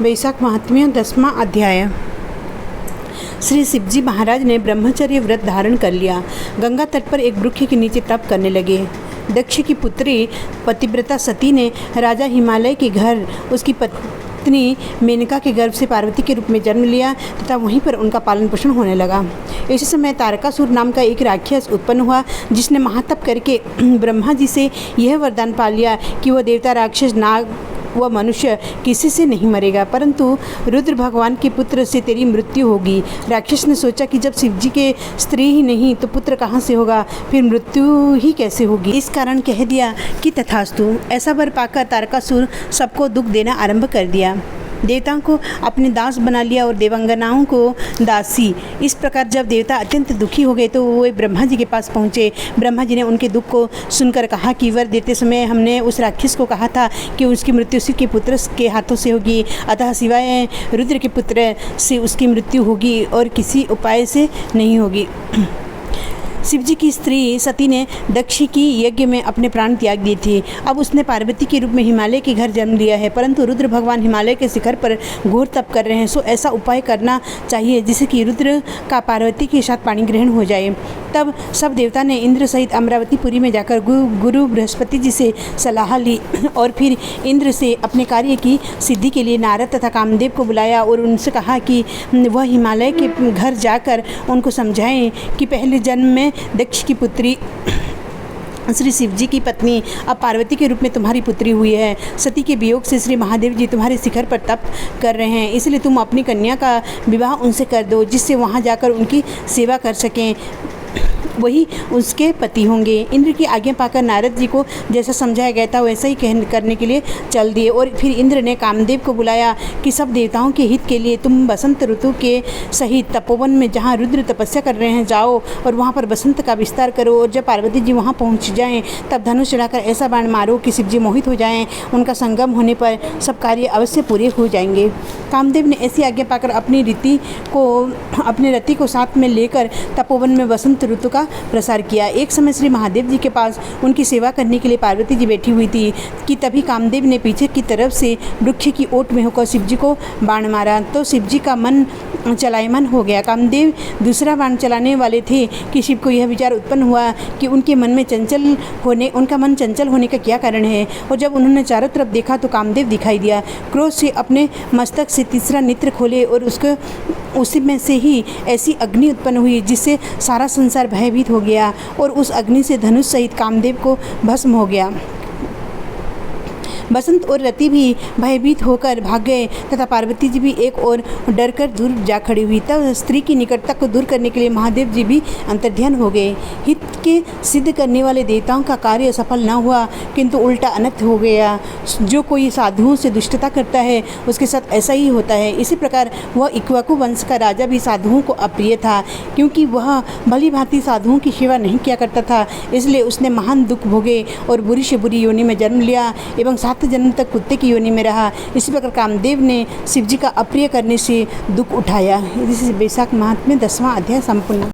वैशाख महात्म्य 10वां अध्याय। श्री शिवजी महाराज ने ब्रह्मचर्य व्रत धारण कर लिया। गंगा तट पर एक वृक्ष के नीचे तप करने लगे। दक्ष की पुत्री पतिव्रता सती ने राजा हिमालय के घर उसकी पत्नी मेनका के गर्भ से पार्वती के रूप में जन्म लिया तथा वहीं पर उनका पालन पोषण होने लगा। इसी समय तारकासुर नाम का एक राक्षस उत्पन्न हुआ, जिसने महातप करके ब्रह्मा जी से यह वरदान पा लिया कि वह देवता, राक्षस, नाग वह मनुष्य किसी से नहीं मरेगा, परंतु रुद्र भगवान के पुत्र से तेरी मृत्यु होगी। राक्षस ने सोचा कि जब शिवजी के स्त्री ही नहीं तो पुत्र कहाँ से होगा, फिर मृत्यु ही कैसे होगी। इस कारण कह दिया कि तथास्तु। ऐसा वर पाकर तारकासुर सबको दुख देना आरंभ कर दिया। देवताओं को अपने दास बना लिया और देवांगनाओं को दासी। इस प्रकार जब देवता अत्यंत दुखी हो गए तो वे ब्रह्मा जी के पास पहुँचे। ब्रह्मा जी ने उनके दुख को सुनकर कहा कि वर देते समय हमने उस राक्षस को कहा था कि उसकी मृत्यु शिव के पुत्र के हाथों से होगी, अतः सिवाय रुद्र के पुत्र से उसकी मृत्यु होगी और किसी उपाय से नहीं होगी। शिवजी की स्त्री सती ने दक्ष की यज्ञ में अपने प्राण त्याग दिए थे। अब उसने पार्वती के रूप में हिमालय के घर जन्म लिया है, परंतु रुद्र भगवान हिमालय के शिखर पर घोर तप कर रहे हैं। सो ऐसा उपाय करना चाहिए जिससे कि रुद्र का पार्वती के साथ पाणी ग्रहण हो जाए। तब सब देवता ने इंद्र सहित अमरावतीपुरी में जाकर गुरु बृहस्पति जी से सलाह ली और फिर इंद्र से अपने कार्य की सिद्धि के लिए नारद तथा कामदेव को बुलाया और उनसे कहा कि वह हिमालय के घर जाकर उनको समझाएं कि पहले जन्म में दक्ष की पुत्री श्री शिवजी की पत्नी अब पार्वती के रूप में तुम्हारी पुत्री हुई है। सती के वियोग से श्री महादेव जी तुम्हारे शिखर पर तप कर रहे हैं, इसलिए तुम अपनी कन्या का विवाह उनसे कर दो, जिससे वहां जाकर उनकी सेवा कर सकें, वही उसके पति होंगे। इंद्र की आज्ञा पाकर नारद जी को जैसा समझाया गया था वैसा ही करने के लिए चल दिए और फिर इंद्र ने कामदेव को बुलाया कि सब देवताओं के हित के लिए तुम बसंत ऋतु के सहित तपोवन में जहाँ रुद्र तपस्या कर रहे हैं जाओ और वहाँ पर बसंत का विस्तार करो, और जब पार्वती जी वहाँ पहुँच जाएँ तब धनुष चढ़ाकर ऐसा बाण मारो कि शिवजी मोहित हो जाएँ। उनका संगम होने पर सब कार्य अवश्य पूरे हो जाएंगे। कामदेव ने ऐसी आज्ञा पाकर अपने रति को साथ में लेकर तपोवन में बसंत ऋतु का प्रसार किया। एक समय श्री महादेव जी के पास उनकी सेवा करने के लिए पार्वती जी बैठी हुई थी कि तभी कामदेव ने पीछे की तरफ से वृक्ष की ओट में होकर शिवजी को बाण मारा तो शिवजी का मन चलायमान हो गया। कामदेव दूसरा बाण चलाने वाले थे कि शिव को यह विचार उत्पन्न हुआ कि उनका मन चंचल होने का क्या कारण है, और जब उन्होंने चारों तरफ देखा तो कामदेव दिखाई दिया। क्रोध से अपने मस्तक से तीसरा नेत्र खोले और उसी में से ही ऐसी अग्नि उत्पन्न हुई जिससे सारा संसार भयभीत हो गया और उस अग्नि से धनुष सहित कामदेव को भस्म हो गया। बसंत और रति भी भयभीत होकर भाग गए तथा पार्वती जी भी एक और डरकर दूर जा खड़ी हुई। तब स्त्री की निकटता को दूर करने के लिए महादेव जी भी अंतर्ध्यान हो गए। हित के सिद्ध करने वाले देवताओं का कार्य सफल न हुआ, किंतु उल्टा अनर्थ हो गया। जो कोई साधुओं से दुष्टता करता है उसके साथ ऐसा ही होता है। इसी प्रकार वह इक्ष्वाकु वंश का राजा भी साधुओं को अप्रिय था, क्योंकि वह भली भांति साधुओं की सेवा नहीं किया करता था। इसलिए उसने महान दुख भोगे और बुरी से बुरी योनि में जन्म लिया एवं 7 जन्म तक कुत्ते की योनि में रहा। इसी प्रकार कामदेव ने शिवजी का अप्रिय करने से दुख उठाया। इसी वैशाख महात्म्य 10वां अध्याय संपूर्ण।